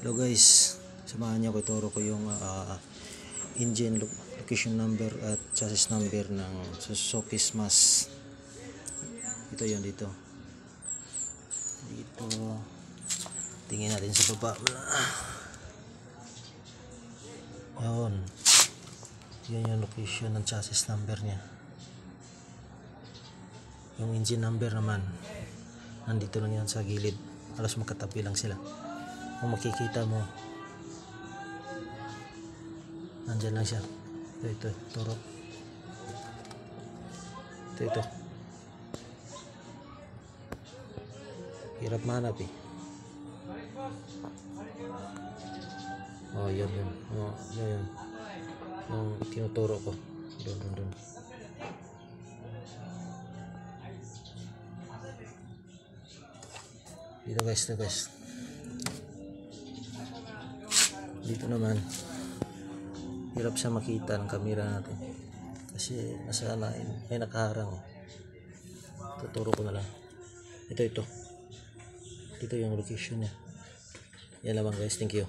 Hello guys, samahan niyo ko, ituro ko yung engine location number at chassis number ng Suzuki Smash. Ito yun, dito tingin natin sa baba. Yun yung location ng chassis number nya. Yung engine number naman nandito lang yan sa gilid, halos magkatabi lang sila. Kung makikita mo, nandyan lang siya. Ito, turo. Ito. Hirap mahanap eh. Oh, yun. Oh, yun. Yung tinuturo ko. Doon. Dito guys. Dito naman, hirap siya makita ng camera natin kasi nasa lain ay nakaharang. Tuturo ko na lang. Ito yung location niya. Yan lamang guys, thank you.